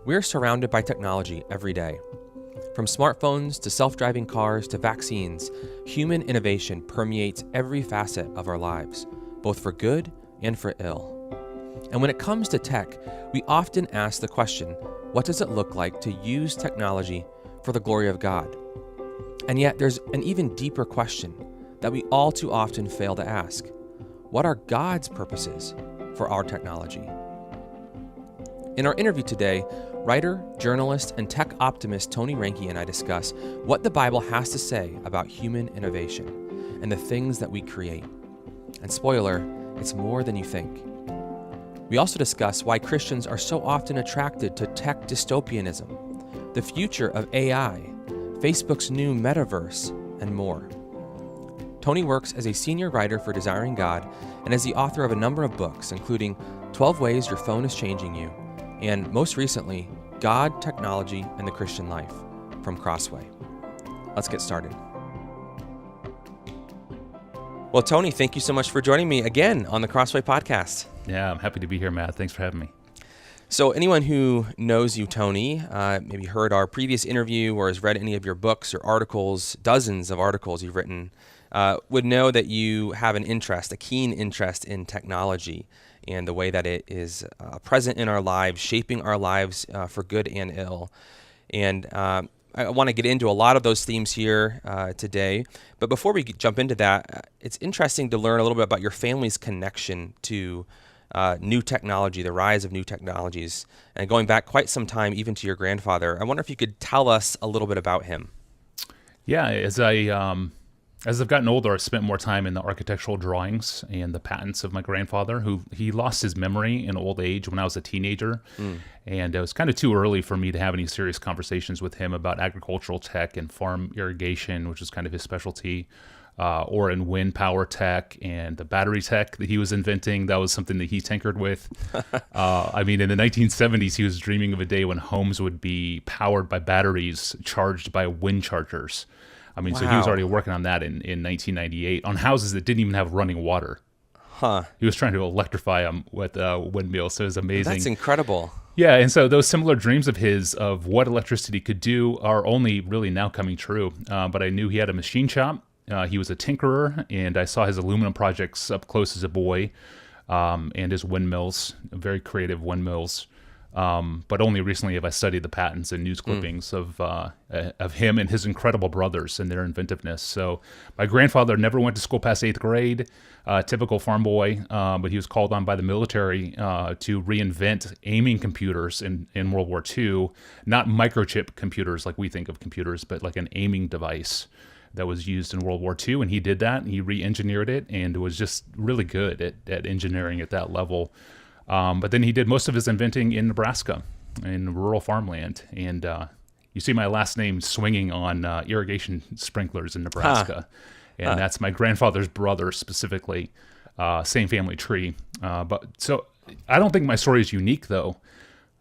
We're surrounded by technology every day. From smartphones to self-driving cars to vaccines, human innovation permeates every facet of our lives, both for good and for ill. And when it comes to tech, we often ask the question, what does it look like to use technology for the glory of God? And yet there's an even deeper question that we all too often fail to ask. What are God's purposes for our technology? In our interview today, writer, journalist, and tech optimist Tony Reinke and I discuss what the Bible has to say about human innovation and the things that we create. And spoiler, it's more than you think. We also discuss why Christians are so often attracted to tech dystopianism, the future of AI, Facebook's new Metaverse, and more. Tony works as a senior writer for Desiring God and is the author of a number of books, including 12 Ways Your Phone is Changing You, and most recently, God, Technology, and the Christian Life from Crossway. Let's get started. Well, Tony, thank you so much for joining me again on the Crossway Podcast. Yeah, I'm happy to be here, Matt. Thanks for having me. So anyone who knows you, Tony, maybe heard our previous interview or has read any of your books or articles, dozens of articles you've written, would know that you have a keen interest in technology and the way that it is present in our lives, shaping our lives for good and ill. And I want to get into a lot of those themes here today. But before we jump into that, it's interesting to learn a little bit about your family's connection to new technology, the rise of new technologies, and going back quite some time, even to your grandfather. I wonder if you could tell us a little bit about him. Yeah, as I've gotten older, I've spent more time in the architectural drawings and the patents of my grandfather, who he lost his memory in old age when I was a teenager. And it was kind of too early for me to have any serious conversations with him about agricultural tech and farm irrigation, which is kind of his specialty, or in wind power tech and the battery tech that he was inventing. That was something that he tinkered with. I mean, in the 1970s, he was dreaming of a day when homes would be powered by batteries charged by wind chargers. I mean, Wow. So he was already working on that in 1998 on houses that didn't even have running water. He was trying to electrify them with windmills, so it was amazing. That's incredible. Yeah, and so those similar dreams of his of what electricity could do are only really now coming true. But I knew he had a machine shop. He was a tinkerer, and I saw his aluminum projects up close as a boy, and his windmills, very creative windmills. But only recently have I studied the patents and news clippings of him and his incredible brothers and their inventiveness. So my grandfather never went to school past 8th grade, typical farm boy, but he was called on by the military to reinvent aiming computers in World War II, not microchip computers like we think of computers, but like an aiming device that was used in World War II. And he did that, and he re-engineered it, and was just really good at engineering at that level. But then he did most of his inventing in Nebraska, in rural farmland. And you see my last name swinging on irrigation sprinklers in Nebraska. And that's my grandfather's brother specifically, same family tree. But so I don't think my story is unique, though.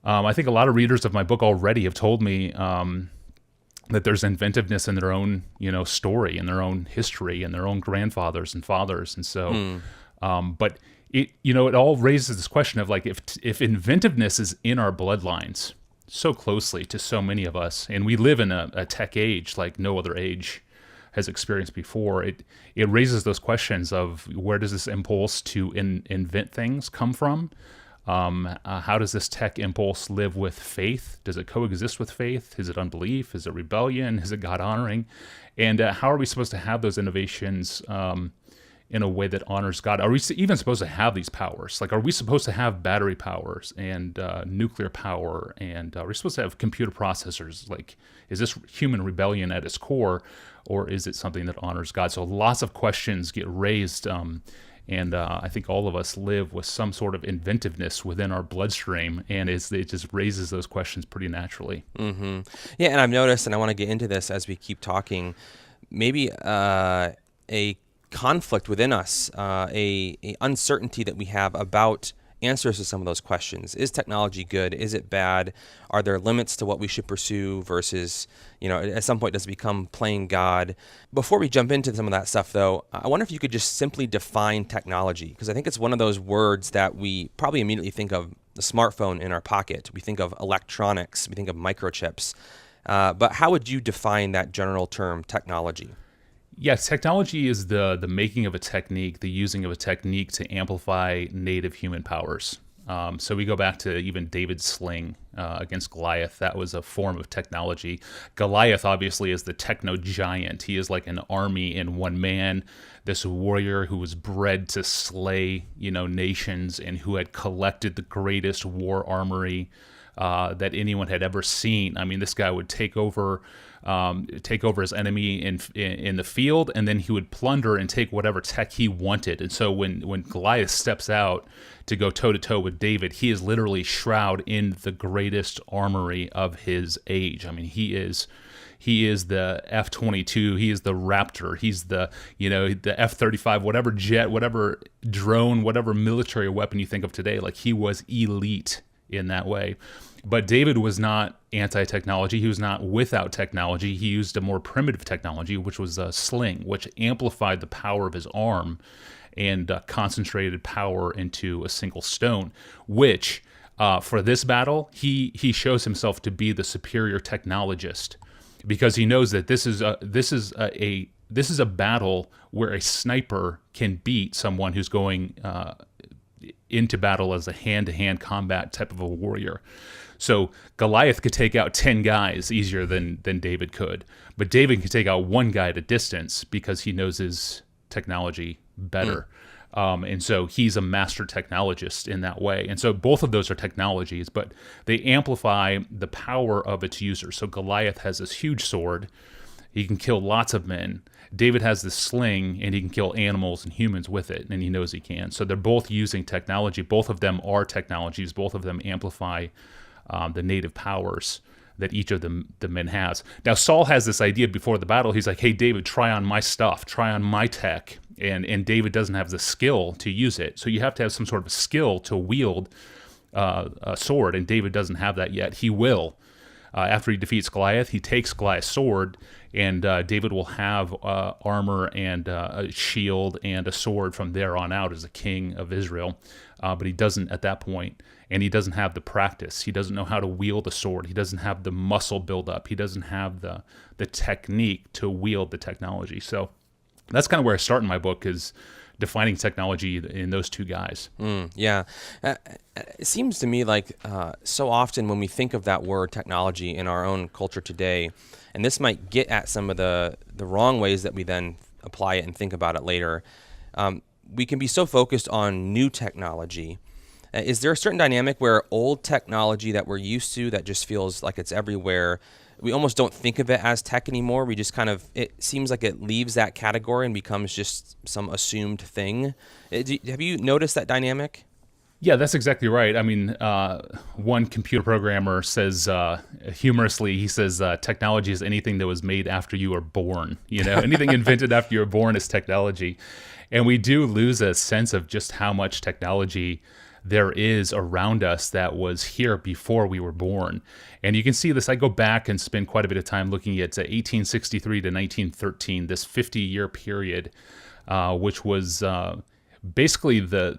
I think a lot of readers of my book already have told me that there's inventiveness in their own, story, in their own history, and their own grandfathers and fathers. And so, but it all raises this question of like, if inventiveness is in our bloodlines so closely to so many of us, and we live in a tech age like no other age has experienced before, it raises those questions of where does this impulse to invent things come from? How does this tech impulse live with faith? Does it coexist with faith? Is it unbelief? Is it rebellion? Is it God honoring? And how are we supposed to have those innovations in a way that honors God? Are we even supposed to have these powers? Like, are we supposed to have battery powers and nuclear power? And are we supposed to have computer processors? Like, is this human rebellion at its core, or is it something that honors God? So lots of questions get raised, and I think all of us live with some sort of inventiveness within our bloodstream, and it just raises those questions pretty naturally. Mm-hmm. Yeah, and I've noticed, and I want to get into this as we keep talking, maybe a conflict within us, a uncertainty that we have about answers to some of those questions. Is technology good? Is it bad? Are there limits to what we should pursue versus, at some point does it become playing God? Before we jump into some of that stuff, though, I wonder if you could just simply define technology, because I think it's one of those words that we probably immediately think of the smartphone in our pocket. We think of electronics. We think of microchips. But how would you define that general term, technology? Yes, technology is the making of a technique, the using of a technique to amplify native human powers. So we go back to even David's sling against Goliath. That was a form of technology. Goliath obviously is the techno giant. He is like an army in one man, this warrior who was bred to slay, nations, and who had collected the greatest war armory that anyone had ever seen. I mean, this guy would take over his enemy in the field, and then he would plunder and take whatever tech he wanted. And so when Goliath steps out to go toe-to-toe with David, he is literally shrouded in the greatest armory of his age. I mean, he is the F-22, he is the Raptor, he's the F-35, whatever jet, whatever drone, whatever military weapon you think of today. Like, he was elite in that way. But David was not anti-technology. He was not without technology. He used a more primitive technology, which was a sling, which amplified the power of his arm and concentrated power into a single stone, which for this battle, he shows himself to be the superior technologist, because he knows that this is a battle where a sniper can beat someone who's going into battle as a hand-to-hand combat type of a warrior. So Goliath could take out 10 guys easier than David could, but David could take out one guy at a distance because he knows his technology better. And so he's a master technologist in that way. And so both of those are technologies, but they amplify the power of its user. So Goliath has this huge sword. He can kill lots of men. David has this sling, and he can kill animals and humans with it, and he knows he can. So they're both using technology. Both of them are technologies. Both of them amplify the native powers that each of the men has. Now, Saul has this idea before the battle. He's like, hey, David, try on my stuff. Try on my tech. And David doesn't have the skill to use it. So you have to have some sort of skill to wield a sword, and David doesn't have that yet. He will. After he defeats Goliath, he takes Goliath's sword, and David will have armor and a shield and a sword from there on out as a king of Israel. But he doesn't at that point, and he doesn't have the practice. He doesn't know how to wield a sword. He doesn't have the muscle buildup. He doesn't have the technique to wield the technology. So that's kind of where I start in my book, is defining technology in those two guys. Yeah. It seems to me like so often when we think of that word technology in our own culture today, and this might get at some of the wrong ways that we then apply it and think about it later, we can be so focused on new technology. Is there a certain dynamic where old technology that we're used to that just feels like it's everywhere, we almost don't think of it as tech anymore? We just it seems like it leaves that category and becomes just some assumed thing. Have you noticed that dynamic? Yeah, that's exactly right. I mean, one computer programmer says, humorously, he says, technology is anything that was made after you were born. Anything invented after you were born is technology. And we do lose a sense of just how much technology there is around us that was here before we were born. And you can see this. I go back and spend quite a bit of time looking at 1863 to 1913, this 50-year period, which was basically the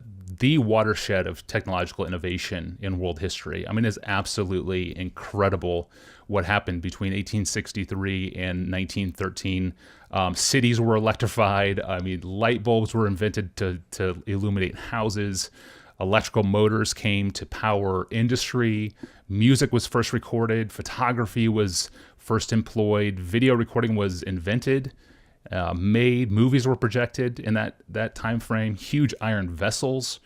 watershed of technological innovation in world history. I mean, it's absolutely incredible what happened between 1863 and 1913. Cities were electrified. I mean, light bulbs were invented to illuminate houses. Electrical motors came to power industry. Music was first recorded. Photography was first employed. Video recording was invented, made. Movies were projected in that time frame. Huge iron vessels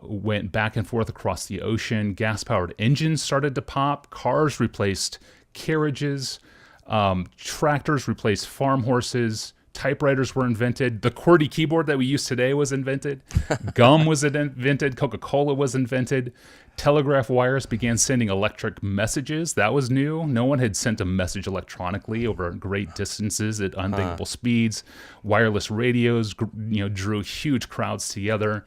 went back and forth across the ocean. Gas-powered engines started to pop. Cars replaced carriages. Tractors replaced farm horses. Typewriters were invented. The QWERTY keyboard that we use today was invented. Gum was invented. Coca-Cola was invented. Telegraph wires began sending electric messages. That was new. No one had sent a message electronically over great distances at unthinkable speeds. Wireless radios, drew huge crowds together.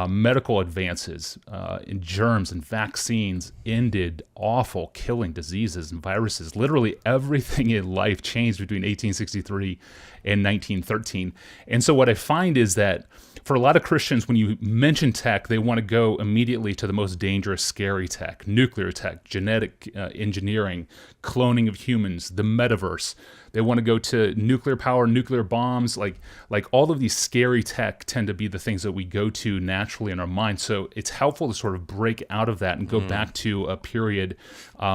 medical advances in germs and vaccines ended awful, killing diseases and viruses. Literally everything in life changed between 1863 and 1913. And so what I find is that for a lot of Christians, when you mention tech, they want to go immediately to the most dangerous, scary tech: nuclear tech, genetic engineering, cloning of humans, the metaverse. They want to go to nuclear power, nuclear bombs, like all of these scary tech tend to be the things that we go to naturally in our mind. So it's helpful to sort of break out of that and go back to a period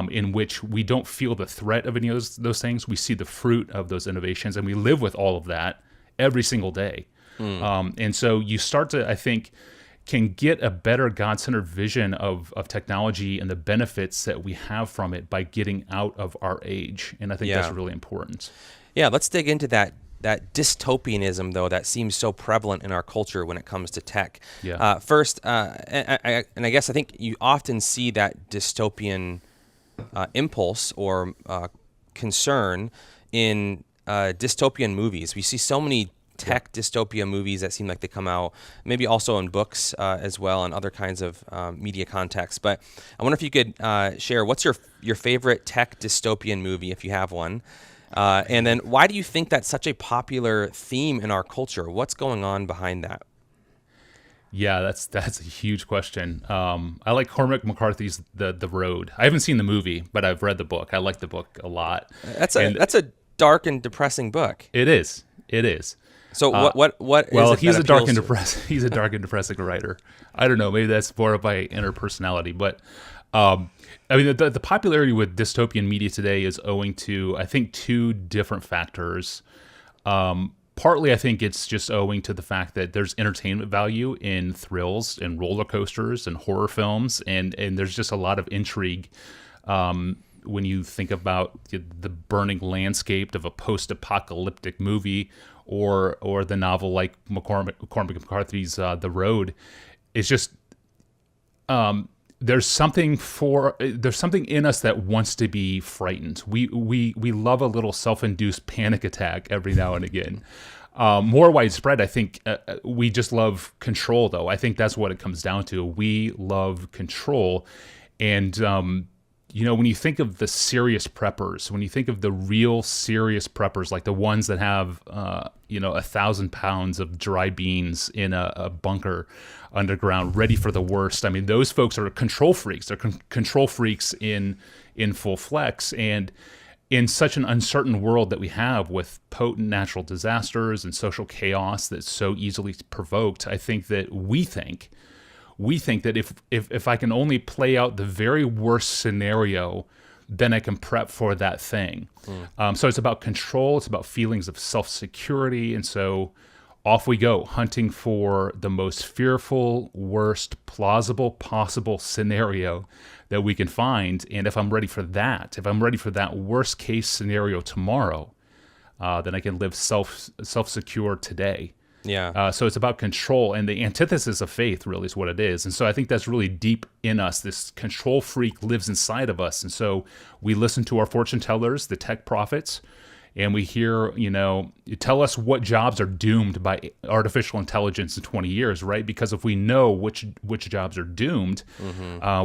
in which we don't feel the threat of any of those things. We see the fruit of those innovations, and we live with all of that every single day. And so you start to, I think, can get a better God-centered vision of technology and the benefits that we have from it by getting out of our age. And I think that's really important. Yeah, let's dig into that dystopianism, though, that seems so prevalent in our culture when it comes to tech. First, and I guess I think you often see that dystopian impulse or concern in dystopian movies. We see so many tech dystopia movies that seem like they come out, maybe also in books as well and other kinds of media contexts. But I wonder if you could share, what's your favorite tech dystopian movie, if you have one? And then why do you think that's such a popular theme in our culture? What's going on behind that? Yeah, that's a huge question. I like Cormac McCarthy's The Road. I haven't seen the movie, but I've read the book. I like the book a lot. That's a dark and depressing book. It is. So what is well, it he's that a dark and appeals to? depressing. He's a dark and depressing writer. I don't know. Maybe that's more of my inner personality. But I mean, the popularity with dystopian media today is owing to, I think, two different factors. Partly, I think it's just owing to the fact that there's entertainment value in thrills and roller coasters and horror films, and there's just a lot of intrigue. When you think about the burning landscape of a post-apocalyptic movie, or the novel like Cormac McCarthy's The Road, it's just there's something in us that wants to be frightened. We love a little self-induced panic attack every now and again. More widespread, I think we just love control, though. I think that's what it comes down to. We love control, and when you think of the serious preppers, when you think of the real serious preppers, like the ones that have, 1,000 pounds of dry beans in a bunker underground, ready for the worst. I mean, those folks are control freaks. They're control freaks in full flex. And in such an uncertain world that we have with potent natural disasters and social chaos that's so easily provoked, I think that we think that if I can only play out the very worst scenario, then I can prep for that thing. So it's about control. It's about feelings of self-security. And so off we go, hunting for the most fearful, worst, plausible, possible scenario that we can find. And if I'm ready for that worst case scenario tomorrow, then I can live self-secure today. Yeah. So it's about control, and the antithesis of faith really is what it is. And so I think that's really deep in us. This control freak lives inside of us. And so we listen to our fortune tellers, the tech prophets, and we hear, tell us what jobs are doomed by artificial intelligence in 20 years, right? Because if we know which jobs are doomed,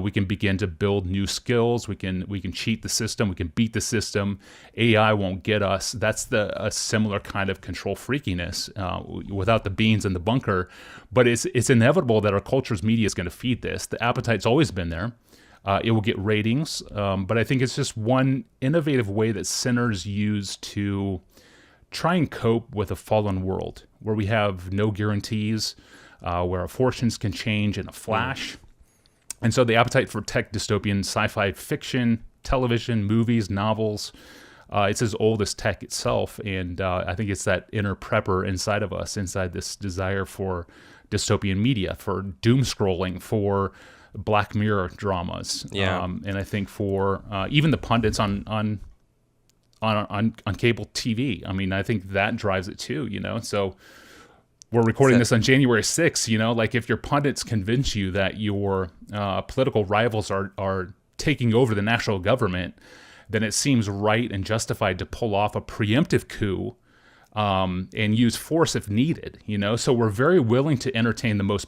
we can begin to build new skills. We can cheat the system. We can beat the system. AI won't get us. That's a similar kind of control freakiness without the beans in the bunker. But it's inevitable that our culture's media is going to feed this. The appetite's always been there. It will get ratings, but I think it's just one innovative way that sinners use to try and cope with a fallen world where we have no guarantees, where our fortunes can change in a flash. And so the appetite for tech dystopian sci-fi fiction, television, movies, novels, it's as old as tech itself. And I think it's that inner prepper inside of us, inside this desire for dystopian media, for doom scrolling, for Black Mirror dramas, and I think for even the pundits on cable TV. I mean, I think that drives it too. So we're recording this on January 6th. Like if your pundits convince you that your political rivals are taking over the national government, then it seems right and justified to pull off a preemptive coup and use force if needed. So we're very willing to entertain the most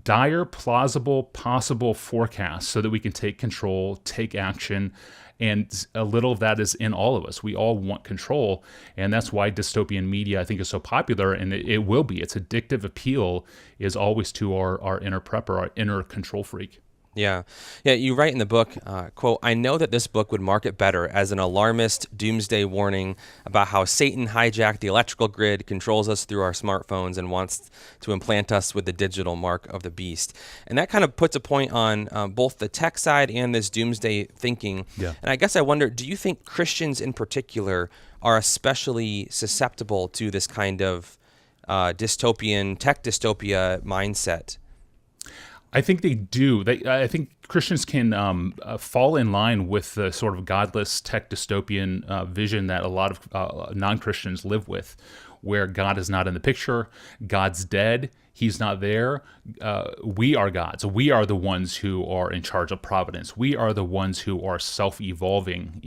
dire, plausible, possible forecasts so that we can take control, take action. And a little of that is in all of us. We all want control. And that's why dystopian media, I think, is so popular. And it will be. Its addictive appeal is always to our inner prepper, our inner control freak. Yeah. You write in the book, quote, "I know that this book would market better as an alarmist doomsday warning about how Satan hijacked the electrical grid, controls us through our smartphones, and wants to implant us with the digital mark of the beast." And that kind of puts a point on both the tech side and this doomsday thinking. Yeah. And I guess I wonder, do you think Christians in particular are especially susceptible to this kind of dystopian, tech dystopia mindset? I think they do. I think Christians can fall in line with the sort of godless tech dystopian vision that a lot of non-Christians live with, where God is not in the picture, God's dead, He's not there. We are gods. We are the ones who are in charge of providence. We are the ones who are self-evolving.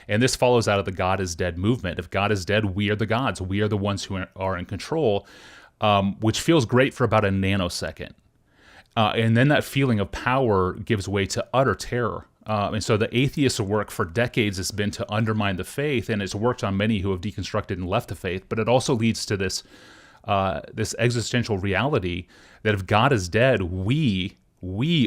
And this follows out of the God is dead movement. If God is dead, we are the gods. We are the ones who are in control, which feels great for about a nanosecond. And then that feeling of power gives way to utter terror. And so the atheist's work for decades has been to undermine the faith, and it's worked on many who have deconstructed and left the faith. But it also leads to this existential reality that if God is dead, we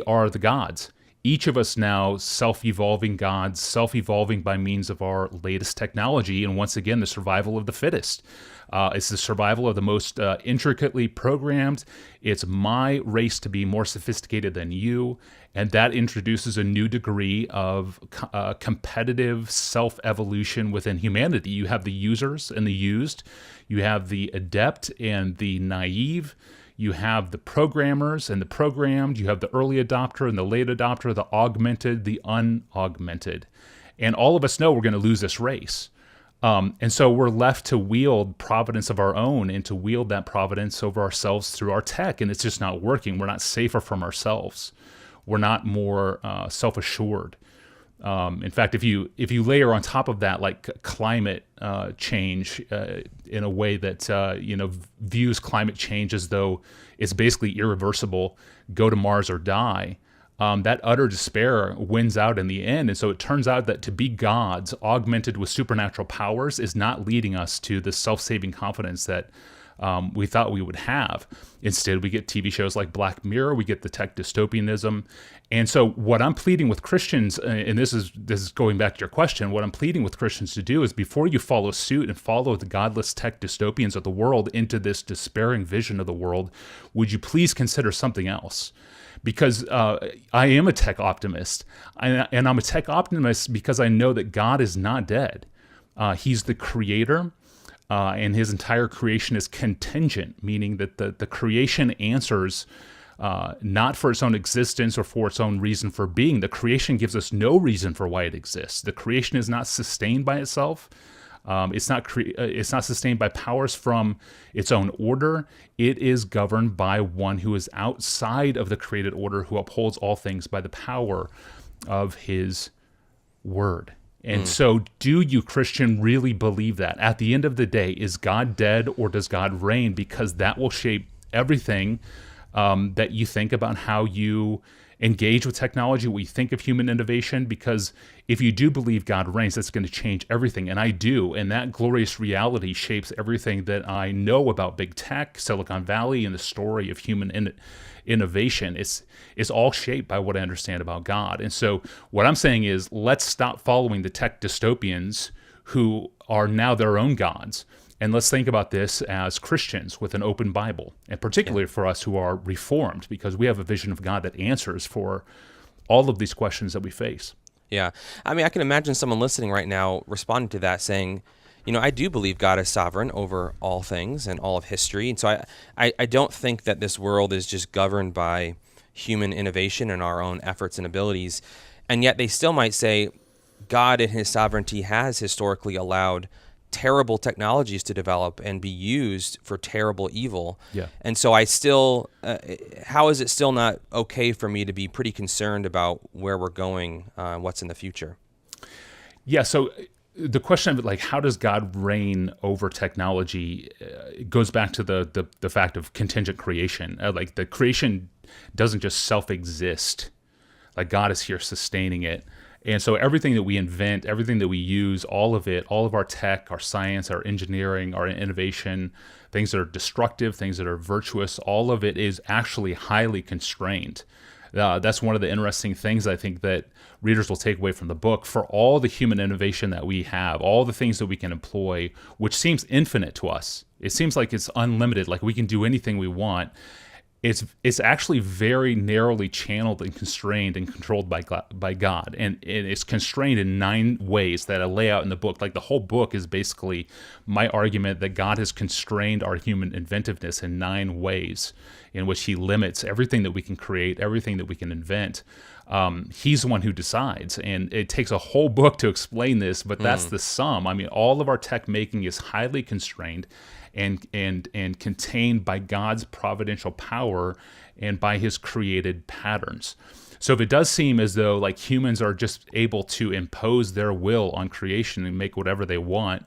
are the gods. Each of us now self-evolving gods, self-evolving by means of our latest technology, and once again, the survival of the fittest. It's the survival of the most intricately programmed. It's my race to be more sophisticated than you, and that introduces a new degree of competitive self-evolution within humanity. You have the users and the used. You have the adept and the naive. You have the programmers and the programmed. You have the early adopter and the late adopter, the augmented, the unaugmented. And all of us know we're going to lose this race. And so we're left to wield providence of our own and to wield that providence over ourselves through our tech. And it's just not working. We're not safer from ourselves. We're not more self-assured. In fact, if you layer on top of that, like climate change in a way that views climate change as though it's basically irreversible, go to Mars or die, that utter despair wins out in the end. And so it turns out that to be gods augmented with supernatural powers is not leading us to the self-saving confidence that we thought we would have. Instead, we get TV shows like Black Mirror, we get the tech dystopianism. And so what I'm pleading with Christians, and this is going back to your question, what I'm pleading with Christians to do is before you follow suit and follow the godless tech dystopians of the world into this despairing vision of the world, would you please consider something else? Because I am a tech optimist, and I'm a tech optimist because I know that God is not dead. He's the creator. And his entire creation is contingent, meaning that the creation answers not for its own existence or for its own reason for being. The creation gives us no reason for why it exists. The creation is not sustained by itself. It's not sustained by powers from its own order. It is governed by one who is outside of the created order, who upholds all things by the power of his word. And so do you, Christian, really believe that? At the end of the day, is God dead or does God reign? Because that will shape everything that you think about how you engage with technology, what you think of human innovation. Because if you do believe God reigns, that's going to change everything. And I do. And that glorious reality shapes everything that I know about big tech, Silicon Valley, and the story of human innovation. It's all shaped by what I understand about God. And so what I'm saying is, let's stop following the tech dystopians who are now their own gods. And let's think about this as Christians with an open Bible, and particularly for us who are Reformed, because we have a vision of God that answers for all of these questions that we face. Yeah. I mean, I can imagine someone listening right now responding to that saying, I do believe God is sovereign over all things and all of history. And so I don't think that this world is just governed by human innovation and our own efforts and abilities. And yet they still might say God in his sovereignty has historically allowed terrible technologies to develop and be used for terrible evil. Yeah. And so I still, how is it still not okay for me to be pretty concerned about where we're going, what's in the future? Yeah, so the question of like, how does God reign over technology? It goes back to the fact of contingent creation. Like the creation doesn't just self-exist. Like God is here sustaining it. And so everything that we invent, everything that we use, all of it, all of our tech, our science, our engineering, our innovation, things that are destructive, things that are virtuous, all of it is actually highly constrained. That's one of the interesting things I think that readers will take away from the book. For all the human innovation that we have, all the things that we can employ, which seems infinite to us, it seems like it's unlimited, like we can do anything we want. It's actually very narrowly channeled and constrained and controlled by God. And it's constrained in 9 ways that I lay out in the book. Like the whole book is basically my argument that God has constrained our human inventiveness in 9 ways in which he limits everything that we can create, everything that we can invent. He's the one who decides. And it takes a whole book to explain this, but that's the sum. I mean, all of our tech making is highly constrained and contained by God's providential power and by his created patterns. So if it does seem as though like humans are just able to impose their will on creation and make whatever they want,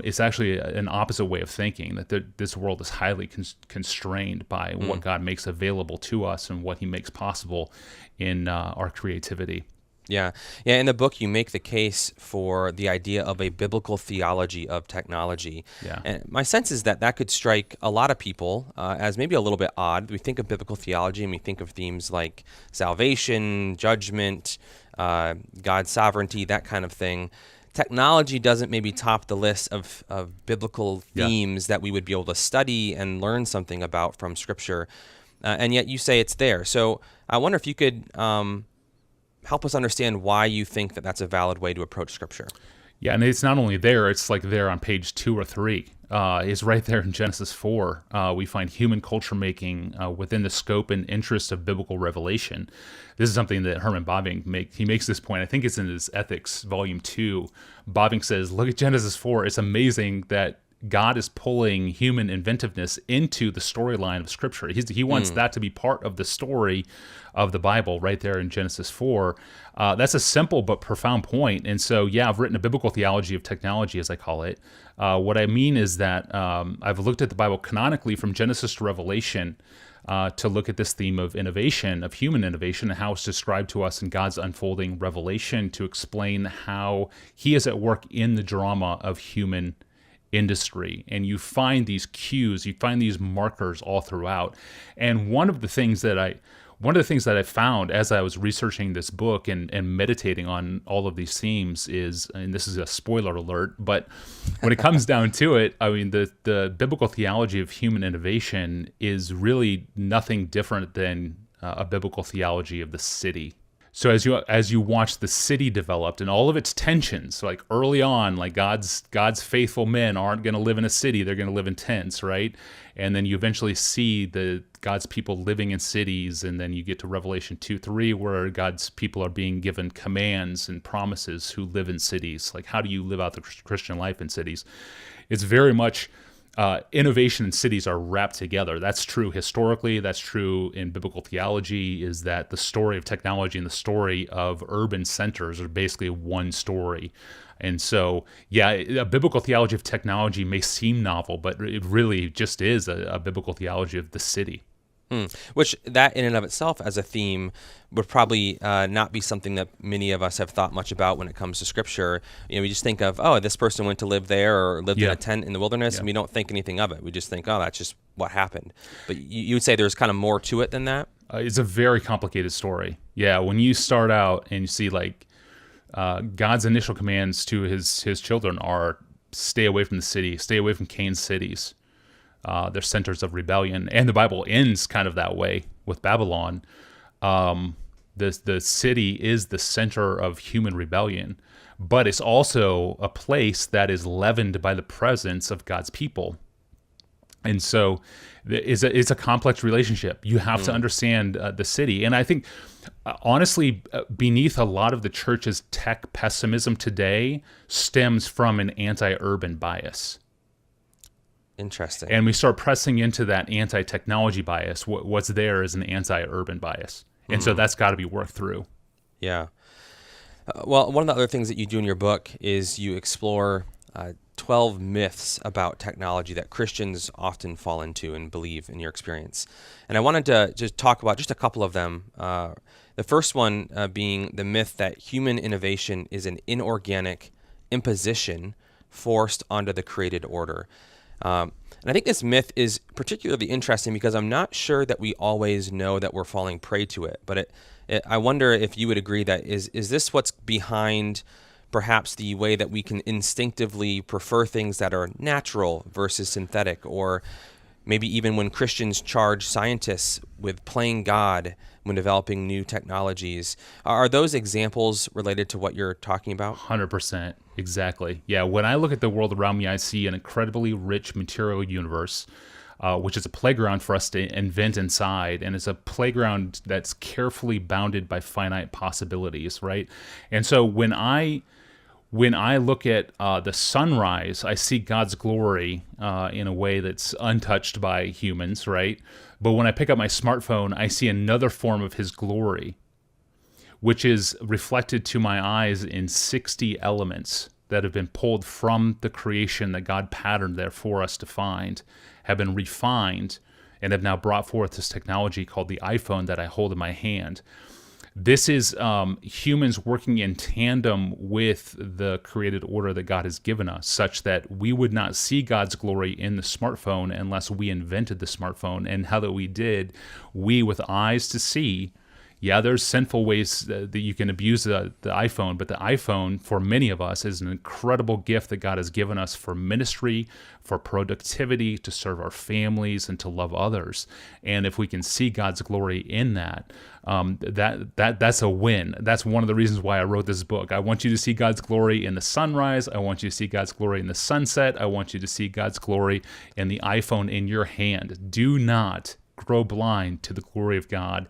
it's actually an opposite way of thinking, that this world is highly constrained by what God makes available to us and what he makes possible in our creativity. Yeah. In the book, you make the case for the idea of a biblical theology of technology. Yeah. And my sense is that could strike a lot of people as maybe a little bit odd. We think of biblical theology and we think of themes like salvation, judgment, God's sovereignty, that kind of thing. Technology doesn't maybe top the list of biblical themes that we would be able to study and learn something about from Scripture. And yet you say it's there. So I wonder if you could help us understand why you think that that's a valid way to approach Scripture. Yeah, and it's not only there, it's like there on page 2 or 3. It's right there in Genesis 4. We find human culture making within the scope and interest of biblical revelation. This is something that Herman Bavinck makes this point. I think it's in his Ethics, Volume 2. Bavinck says, look at Genesis 4. It's amazing that God is pulling human inventiveness into the storyline of Scripture. He wants that to be part of the story of the Bible right there in Genesis 4. That's a simple but profound point. And so, I've written a biblical theology of technology, as I call it. What I mean is that I've looked at the Bible canonically from Genesis to Revelation to look at this theme of innovation, of human innovation, and how it's described to us in God's unfolding revelation to explain how he is at work in the drama of human industry. And you find these cues, you find these markers all throughout. And one of the things that I found as I was researching this book and meditating on all of these themes is, and this is a spoiler alert, but when it comes down to it, I mean, the biblical theology of human innovation is really nothing different than a biblical theology of the city. So as you watch the city developed and all of its tensions, like early on, like God's faithful men aren't going to live in a city; they're going to live in tents, right? And then you eventually see God's people living in cities, and then you get to Revelation 2:3, where God's people are being given commands and promises who live in cities. Like, how do you live out the Christian life in cities? It's very much innovation and cities are wrapped together. That's true historically. That's true in biblical theology, is that the story of technology and the story of urban centers are basically one story. And so, a biblical theology of technology may seem novel, but it really just is a biblical theology of the city. Which that in and of itself as a theme would probably not be something that many of us have thought much about when it comes to Scripture. We just think of, this person went to live there or lived in a tent in the wilderness, and we don't think anything of it. We just think, that's just what happened. But you would say there's kind of more to it than that? It's a very complicated story. Yeah, when you start out and you see like God's initial commands to his children are stay away from the city, stay away from Cain's cities. They're centers of rebellion, and the Bible ends kind of that way with Babylon. The city is the center of human rebellion, but it's also a place that is leavened by the presence of God's people. And so it's a complex relationship. You have to understand the city. And I think, honestly, beneath a lot of the church's tech pessimism today stems from an anti-urban bias. Interesting. And we start pressing into that anti-technology bias. What's there is an anti-urban bias. And so that's got to be worked through. Yeah. Well, one of the other things that you do in your book is you explore 12 myths about technology that Christians often fall into and believe in your experience. And I wanted to just talk about just a couple of them. The first one being the myth that human innovation is an inorganic imposition forced onto the created order. And I think this myth is particularly interesting because I'm not sure that we always know that we're falling prey to it. But I wonder if you would agree that is this what's behind perhaps the way that we can instinctively prefer things that are natural versus synthetic, or maybe even when Christians charge scientists with playing God when developing new technologies. Are those examples related to what you're talking about? 100%. Exactly. Yeah. When I look at the world around me, I see an incredibly rich material universe, which is a playground for us to invent inside. And it's a playground that's carefully bounded by finite possibilities, right? And so when I look at the sunrise, I see God's glory in a way that's untouched by humans, right? But when I pick up my smartphone, I see another form of his glory, which is reflected to my eyes in 60 elements that have been pulled from the creation that God patterned there for us to find, have been refined, and have now brought forth this technology called the iPhone that I hold in my hand. This is humans working in tandem with the created order that God has given us, such that we would not see God's glory in the smartphone unless we invented the smartphone. And how that we did, we with eyes to see. Yeah, there's sinful ways that you can abuse the iPhone, but the iPhone, for many of us, is an incredible gift that God has given us for ministry, for productivity, to serve our families, and to love others. And if we can see God's glory in that, that's a win. That's one of the reasons why I wrote this book. I want you to see God's glory in the sunrise. I want you to see God's glory in the sunset. I want you to see God's glory in the iPhone in your hand. Do not grow blind to the glory of God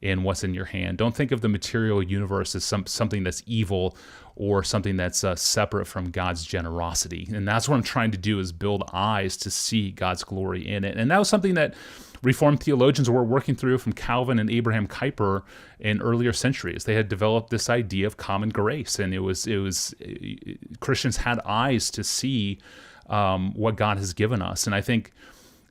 in what's in your hand. Don't think of the material universe as something that's evil or something that's separate from God's generosity. And that's what I'm trying to do, is build eyes to see God's glory in it. And that was something that Reformed theologians were working through, from Calvin and Abraham Kuyper in earlier centuries. They had developed this idea of common grace, and it was Christians had eyes to see what God has given us. And I think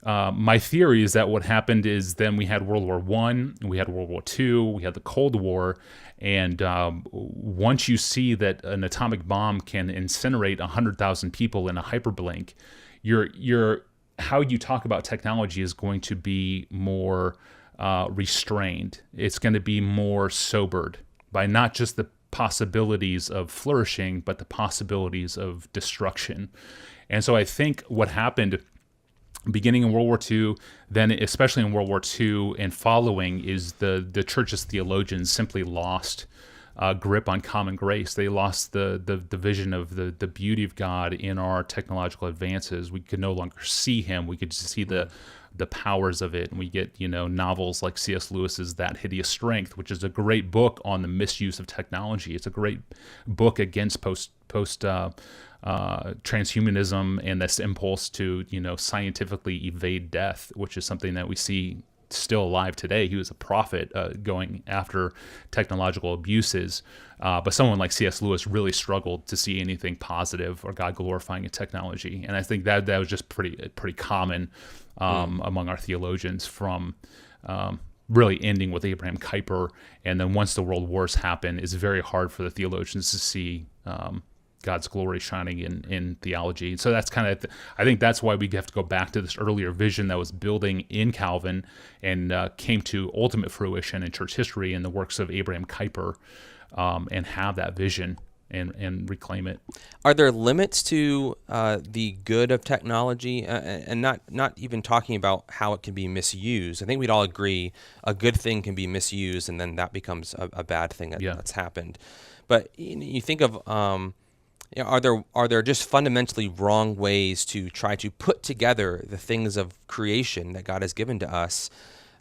my theory is that what happened is then we had World War I, we had World War II, we had the Cold War, and once you see that an atomic bomb can incinerate 100,000 people in a hyperblink, your how you talk about technology is going to be more restrained. It's going to be more sobered by not just the possibilities of flourishing, but the possibilities of destruction. And so I think what happened beginning in World War II, then especially in World War II and following, is the church's theologians simply lost grip on common grace. They lost the vision of the beauty of God in our technological advances. We could no longer see him. We could just see the powers of it. And we get, novels like C.S. Lewis's That Hideous Strength, which is a great book on the misuse of technology. It's a great book against post transhumanism and this impulse to, scientifically evade death, which is something that we see still alive today. He was a prophet going after technological abuses, but someone like C.S. Lewis really struggled to see anything positive or God glorifying in technology. And I think that was just pretty common among our theologians, from really ending with Abraham Kuyper, and then once the world wars happen, it's very hard for the theologians to see God's glory shining in theology. So that's kind of, I think that's why we have to go back to this earlier vision that was building in Calvin and came to ultimate fruition in church history in the works of Abraham Kuyper, and have that vision and reclaim it. Are there limits to the good of technology, and not even talking about how it can be misused? I think we'd all agree a good thing can be misused, and then that becomes a bad thing that's happened. But you think of are there just fundamentally wrong ways to try to put together the things of creation that God has given to us,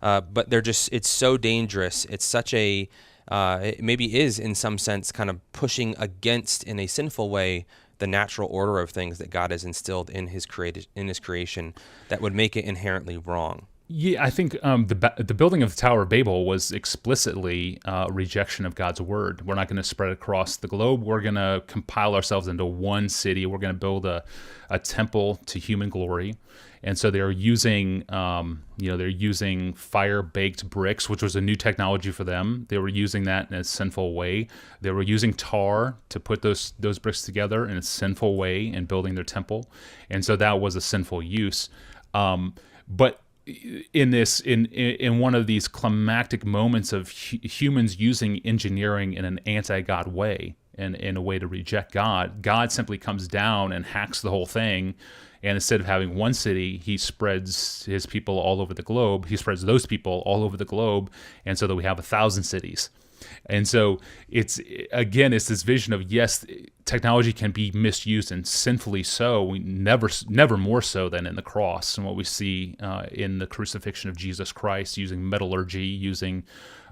but it's so dangerous. It's such a it maybe is in some sense kind of pushing against, in a sinful way, the natural order of things that God has instilled in his creation that would make it inherently wrong. Yeah, I think the building of the Tower of Babel was explicitly rejection of God's word. We're not going to spread across the globe. We're going to compile ourselves into one city. We're going to build a temple to human glory. And so they're using, they're using fire-baked bricks, which was a new technology for them. They were using that in a sinful way. They were using tar to put those bricks together in a sinful way in building their temple. And so that was a sinful use. But in one of these climactic moments of humans using engineering in an anti-God way and in a way to reject God, God simply comes down and hacks the whole thing. And instead of having one city, he spreads his people all over the globe. He spreads those people all over the globe. And so that we have 1,000 cities. And so it's this vision of, yes, technology can be misused and sinfully so. We never more so than in the cross and what we see in the crucifixion of Jesus Christ, using metallurgy, using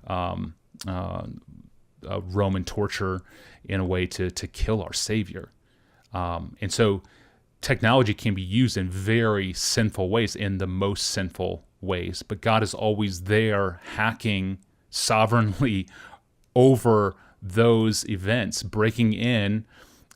Roman torture in a way to kill our Savior. And so technology can be used in very sinful ways, in the most sinful ways. But God is always there, hacking sovereignly over those events, breaking in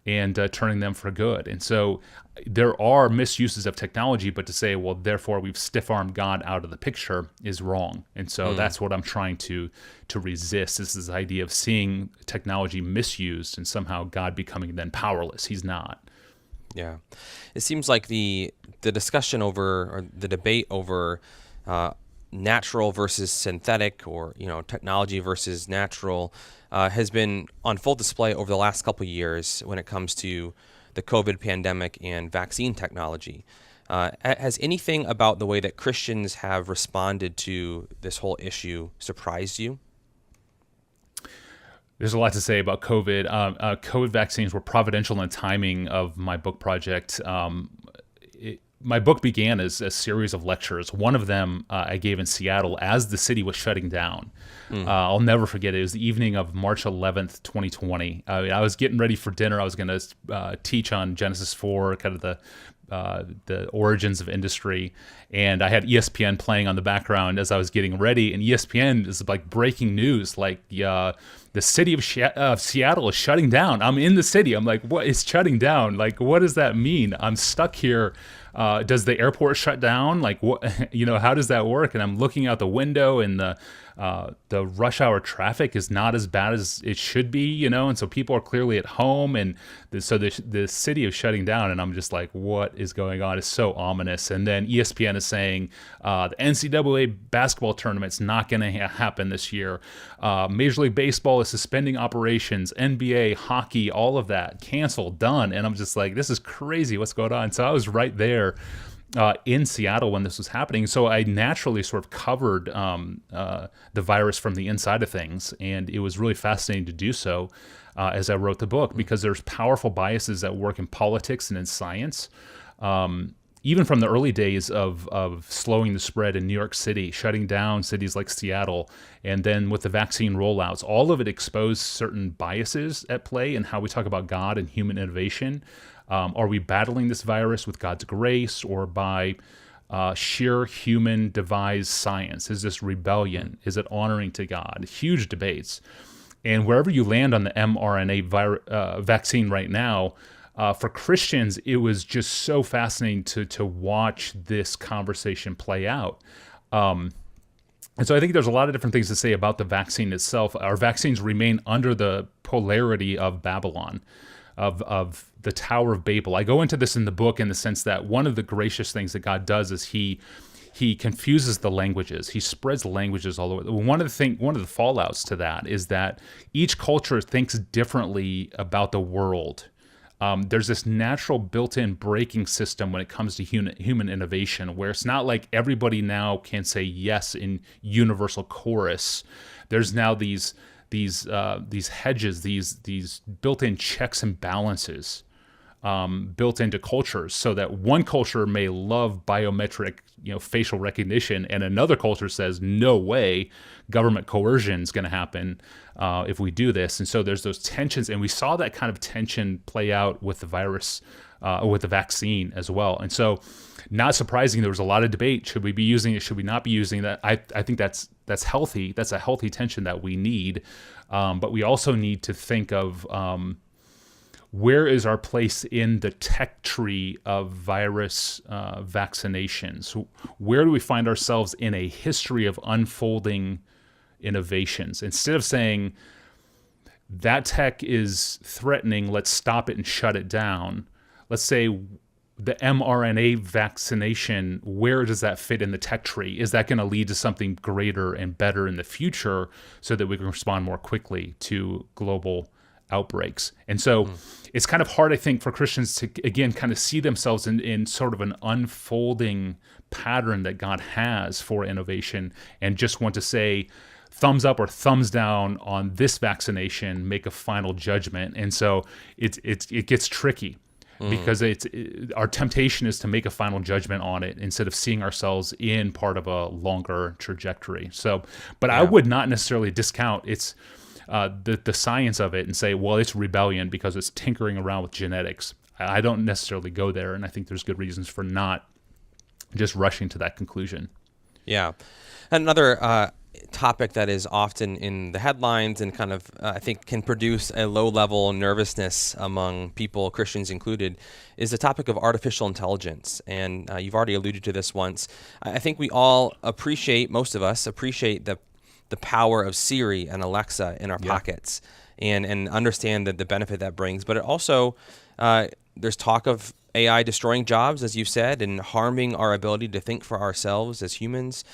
and turning them for good. And so there are misuses of technology, but to say, well, therefore we've stiff-armed God out of the picture is wrong. And so that's what I'm trying to resist, is this idea of seeing technology misused and somehow God becoming then powerless. He's not. Yeah. It seems like the discussion over, or the debate over natural versus synthetic, or technology versus natural, has been on full display over the last couple of years when it comes to the COVID pandemic and vaccine technology. Has anything about the way that Christians have responded to this whole issue surprised you? There's a lot to say about COVID. COVID vaccines were providential in the timing of my book project. My book began as a series of lectures. One of them I gave in Seattle as the city was shutting down. I'll never forget it. It was the evening of March 11th, 2020. I was getting ready for dinner. I was going to teach on Genesis 4, kind of the origins of industry, and I had ESPN playing on the background as I was getting ready, and ESPN is like breaking news, like the city of Seattle is shutting down. I'm in the city. I'm like, what is shutting down? Like, what does that mean? I'm stuck here. Does the airport shut down? Like, what? How does that work? And I'm looking out the window, and the rush hour traffic is not as bad as it should be, and so people are clearly at home, and so the city is shutting down, and I'm just like, what is going on? It's so ominous. And then ESPN is saying the NCAA basketball tournament's not going to happen this year. Major League Baseball is suspending operations. NBA, hockey, all of that canceled, done. And I'm just like, this is crazy. What's going on? So I was right there in Seattle when this was happening. So I naturally sort of covered the virus from the inside of things, and it was really fascinating to do so as I wrote the book, because there's powerful biases that work in politics and in science. Even from the early days of slowing the spread in New York City, shutting down cities like Seattle, and then with the vaccine rollouts, all of it exposed certain biases at play in how we talk about God and human innovation. Are we battling this virus with God's grace, or by sheer human devised science? Is this rebellion? Is it honoring to God? Huge debates. And wherever you land on the mRNA vaccine right now, for Christians, it was just so fascinating to watch this conversation play out. And so I think there's a lot of different things to say about the vaccine itself. Our vaccines remain under the polarity of Babylon, of the Tower of Babel. I go into this in the book in the sense that one of the gracious things that God does is he confuses the languages. He spreads languages all over. One of the fallouts to that is that each culture thinks differently about the world. There's this natural built-in braking system when it comes to human innovation, where it's not like everybody now can say yes in universal chorus. There's now these hedges, these built-in checks and balances built into cultures, so that one culture may love biometric, facial recognition, and another culture says, no way, government coercion is going to happen if we do this. And so there's those tensions, and we saw that kind of tension play out with the virus with the vaccine as well. And so, not surprising, there was a lot of debate. Should we be using it? Should we not be using that? I think that's healthy. That's a healthy tension that we need. But we also need to think of where is our place in the tech tree of virus vaccinations? Where do we find ourselves in a history of unfolding innovations? Instead of saying that tech is threatening, let's stop it and shut it down. Let's say the mRNA vaccination, where does that fit in the tech tree? Is that going to lead to something greater and better in the future so that we can respond more quickly to global outbreaks? And so it's kind of hard, I think, for Christians to, again, kind of see themselves in sort of an unfolding pattern that God has for innovation and just want to say thumbs up or thumbs down on this vaccination, make a final judgment. And so it gets tricky. Because our temptation is to make a final judgment on it instead of seeing ourselves in part of a longer trajectory. So, but I would not necessarily discount the science of it and say, well, it's rebellion because it's tinkering around with genetics. I don't necessarily go there, and I think there's good reasons for not just rushing to that conclusion. Yeah. Another topic that is often in the headlines and kind of, I think, can produce a low-level nervousness among people, Christians included, is the topic of artificial intelligence. And you've already alluded to this once. I think we all appreciate, most of us appreciate the power of Siri and Alexa in our pockets and understand the benefit that brings. But it also, there's talk of AI destroying jobs, as you've said, and harming our ability to think for ourselves as humans.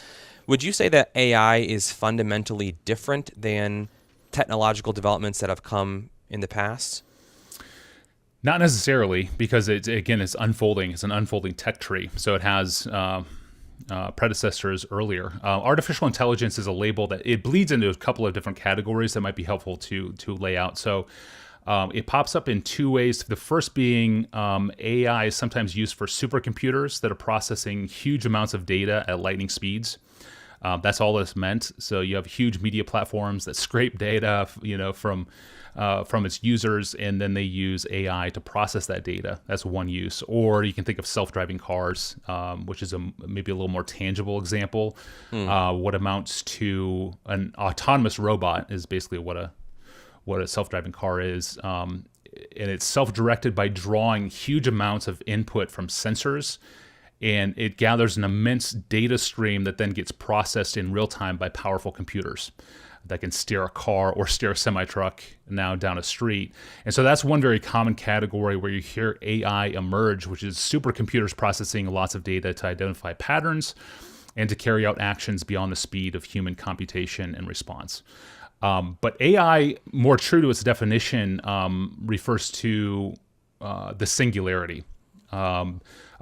Would you say that AI is fundamentally different than technological developments that have come in the past? Not necessarily, because it's unfolding. It's an unfolding tech tree. So it has predecessors earlier. Artificial intelligence is a label that it bleeds into a couple of different categories that might be helpful to lay out. So it pops up in two ways. The first being AI is sometimes used for supercomputers that are processing huge amounts of data at lightning speeds. That's all it's meant. So you have huge media platforms that scrape data, from its users, and then they use AI to process that data. That's one use. Or you can think of self-driving cars, which is maybe a little more tangible example. What amounts to an autonomous robot is basically what a self-driving car is. And it's self-directed by drawing huge amounts of input from sensors, and it gathers an immense data stream that then gets processed in real time by powerful computers that can steer a car or steer a semi-truck now down a street. And so that's one very common category where you hear AI emerge, which is supercomputers processing lots of data to identify patterns and to carry out actions beyond the speed of human computation and response. But AI, more true to its definition, refers to the singularity.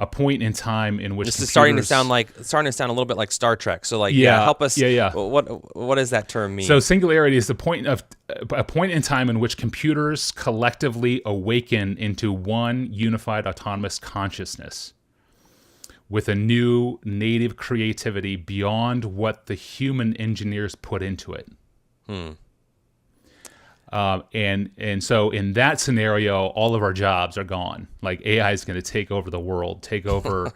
A point in time in which this is starting to sound a little bit like Star Trek. So help us. Yeah. What does that term mean? So singularity is a point in time in which computers collectively awaken into one unified autonomous consciousness with a new native creativity beyond what the human engineers put into it. And so in that scenario, all of our jobs are gone. Like AI is going to take over the world, take over,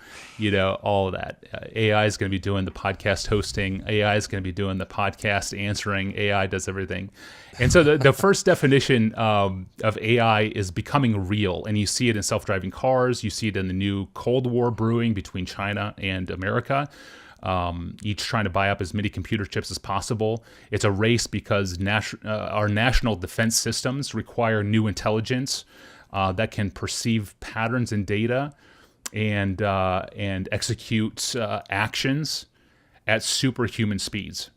all of that. AI is going to be doing the podcast hosting. AI is going to be doing the podcast answering. AI does everything. And so the first definition of AI is becoming real. And you see it in self-driving cars. You see it in the new Cold War brewing between China and America. Each trying to buy up as many computer chips as possible. It's a race because our national defense systems require new intelligence that can perceive patterns in data and execute actions at superhuman speeds.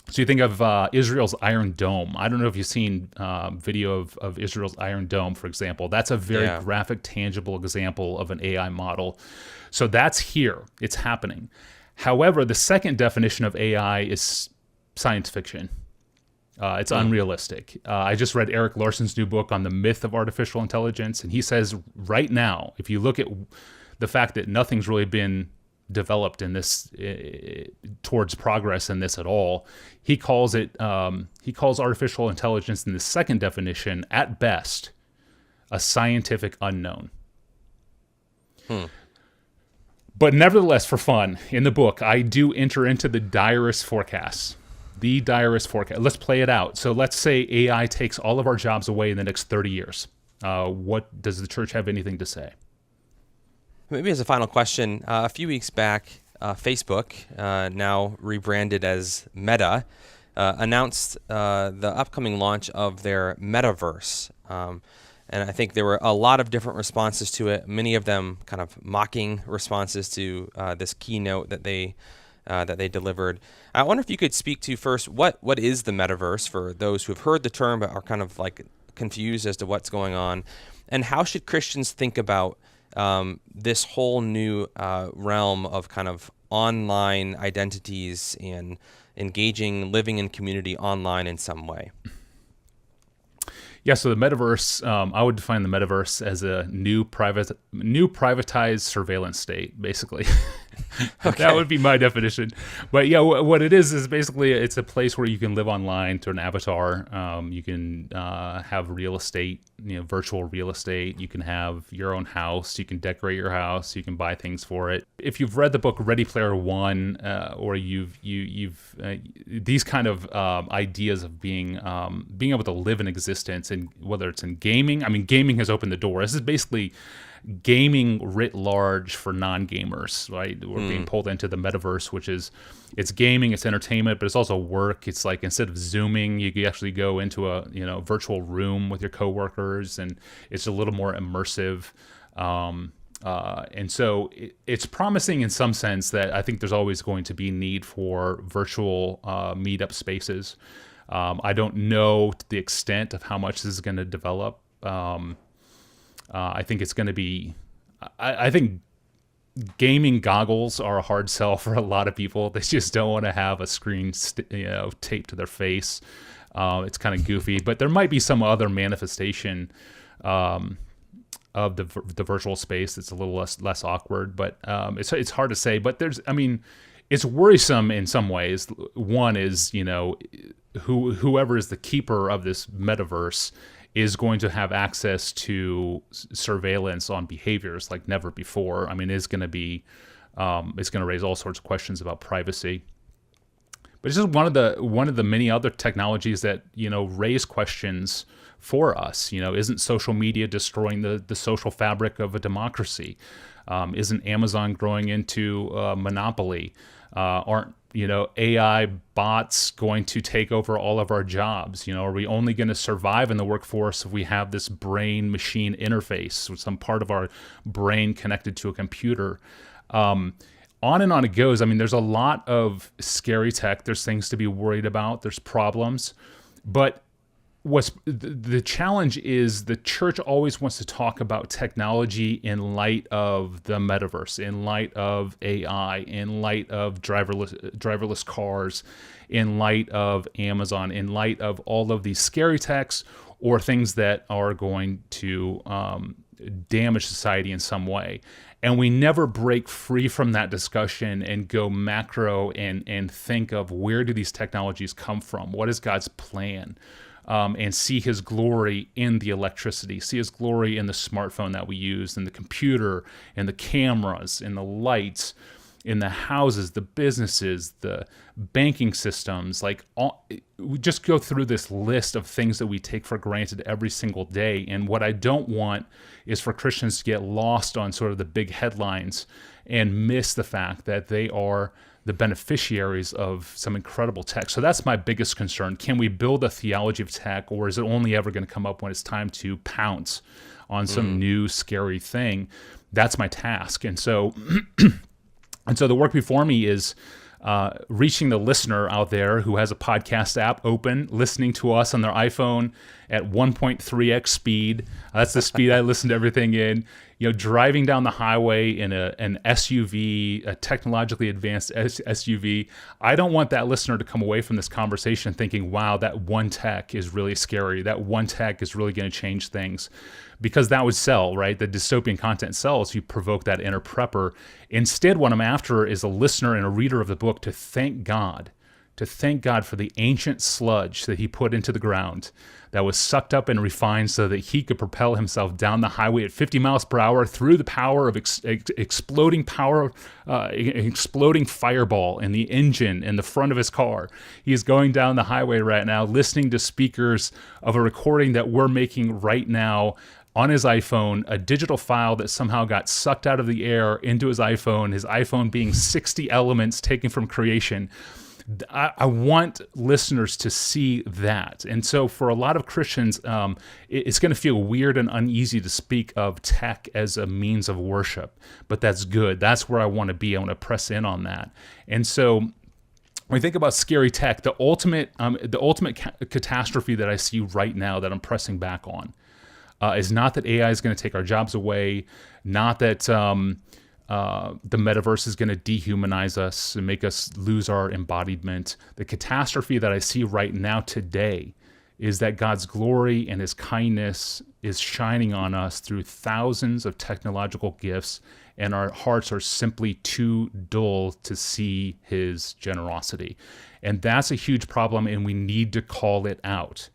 So you think of Israel's Iron Dome. I don't know if you've seen video of Israel's Iron Dome, for example. That's a very graphic, tangible example of an AI model. So that's here. It's happening. However, the second definition of AI is science fiction. It's unrealistic. I just read Eric Larson's new book on the myth of artificial intelligence, and he says right now, if you look at the fact that nothing's really been developed in this towards progress in this at all, he calls artificial intelligence in the second definition, at best, a scientific unknown. But nevertheless, for fun, in the book, I do enter into the direst forecasts. The direst forecast. Let's play it out. So let's say AI takes all of our jobs away in the next 30 years. What does the church have anything to say? Maybe as a final question, a few weeks back, Facebook, now rebranded as Meta, announced the upcoming launch of their Metaverse. And I think there were a lot of different responses to it, many of them kind of mocking responses to this keynote that they delivered. I wonder if you could speak to first, what is the Metaverse for those who have heard the term but are kind of like confused as to what's going on, and how should Christians think about this whole new realm of kind of online identities and engaging, living in community online in some way? Yeah, so the metaverse, I would define the metaverse as a new privatized surveillance state, basically. Okay. That would be my definition. But yeah, what it is basically it's a place where you can live online through an avatar. You can have real estate, virtual real estate. You can have your own house. You can decorate your house. You can buy things for it. If you've read the book Ready Player One, or you've these kind of ideas of being able to live in existence, and whether it's in gaming, I mean, gaming has opened the door. This is basically gaming writ large for non-gamers, right? We're being pulled into the metaverse, which is, it's gaming, it's entertainment, but it's also work. It's like, instead of Zooming, you can actually go into a virtual room with your coworkers, and it's a little more immersive. And so it's promising in some sense that I think there's always going to be need for virtual meetup spaces. I don't know the extent of how much this is going to develop. I think it's going to be, I think gaming goggles are a hard sell for a lot of people. They just don't want to have a screen, taped to their face. It's kind of goofy, but there might be some other manifestation of the virtual space that's a little less awkward. But it's hard to say. But it's worrisome in some ways. One is, whoever is the keeper of this metaverse is going to have access to surveillance on behaviors like never before. I mean, it's going to raise all sorts of questions about privacy. But it's just one of the many other technologies that raise questions for us. Isn't social media destroying the social fabric of a democracy? Isn't Amazon growing into a monopoly? Aren't AI bots going to take over all of our jobs? Are we only going to survive in the workforce if we have this brain-machine interface with some part of our brain connected to a computer? On and on it goes. I mean, there's a lot of scary tech. There's things to be worried about. There's problems. But the challenge is the church always wants to talk about technology in light of the metaverse, in light of AI, in light of driverless cars, in light of Amazon, in light of all of these scary techs or things that are going to damage society in some way. And we never break free from that discussion and go macro and think of, where do these technologies come from? What is God's plan? And see his glory in the electricity, see his glory in the smartphone that we use, in the computer, in the cameras, in the lights, in the houses, the businesses, the banking systems. We just go through this list of things that we take for granted every single day. And what I don't want is for Christians to get lost on sort of the big headlines and miss the fact that they are the beneficiaries of some incredible tech. So that's my biggest concern. Can we build a theology of tech, or is it only ever going to come up when it's time to pounce on some new scary thing? That's my task. And so the work before me is reaching the listener out there who has a podcast app open, listening to us on their iPhone at 1.3x speed. That's the speed I listen to everything in. Driving down the highway in an SUV, a technologically advanced SUV. I don't want that listener to come away from this conversation thinking, wow, that one tech is really scary. That one tech is really going to change things. Because that would sell, right? The dystopian content sells. You provoke that inner prepper. Instead, what I'm after is a listener and a reader of the book to thank God to thank God for the ancient sludge that he put into the ground that was sucked up and refined so that he could propel himself down the highway at 50 miles per hour through the power of exploding fireball in the engine in the front of his car. He is going down the highway right now, listening to speakers of a recording that we're making right now on his iPhone, a digital file that somehow got sucked out of the air into his iPhone being 60 elements taken from creation. I want listeners to see that. And so for a lot of Christians, it's going to feel weird and uneasy to speak of tech as a means of worship, but that's good. That's where I want to be. I want to press in on that. And so when we think about scary tech, the ultimate catastrophe that I see right now that I'm pressing back on is not that AI is going to take our jobs away, not that the metaverse is going to dehumanize us and make us lose our embodiment. The catastrophe that I see right now today is that God's glory and his kindness is shining on us through thousands of technological gifts, and our hearts are simply too dull to see his generosity. And that's a huge problem, and we need to call it out.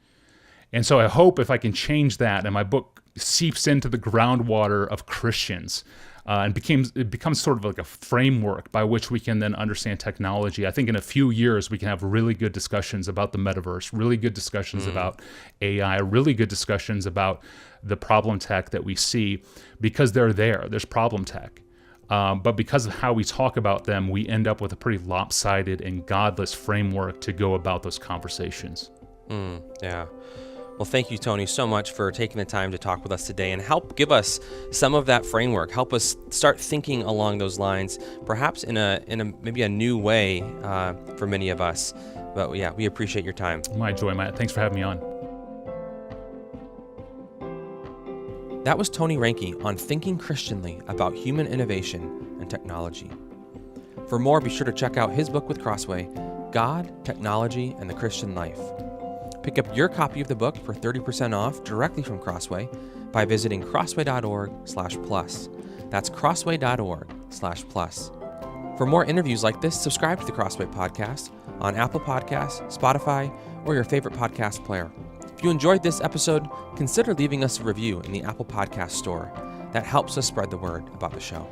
And so I hope if I can change that and my book seeps into the groundwater of Christians, and it becomes sort of like a framework by which we can then understand technology. I think in a few years we can have really good discussions about the metaverse, really good discussions about AI, really good discussions about the problem tech that we see, because they're there. There's problem tech. But because of how we talk about them, we end up with a pretty lopsided and godless framework to go about those conversations. Yeah. Well, thank you, Tony, so much for taking the time to talk with us today and help give us some of that framework. Help us start thinking along those lines, perhaps in a maybe a new way for many of us. But yeah, we appreciate your time. My joy, Matt. Thanks for having me on. That was Tony Reinke on thinking Christianly about human innovation and technology. For more, be sure to check out his book with Crossway, God, Technology, and the Christian Life. Pick up your copy of the book for 30% off directly from Crossway by visiting crossway.org/plus. That's crossway.org/plus. For more interviews like this, subscribe to the Crossway Podcast on Apple Podcasts, Spotify, or your favorite podcast player. If you enjoyed this episode, consider leaving us a review in the Apple Podcast store. That helps us spread the word about the show.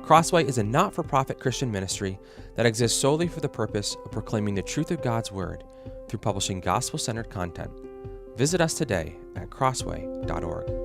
Crossway is a not-for-profit Christian ministry that exists solely for the purpose of proclaiming the truth of God's Word through publishing gospel-centered content. Visit us today at crossway.org.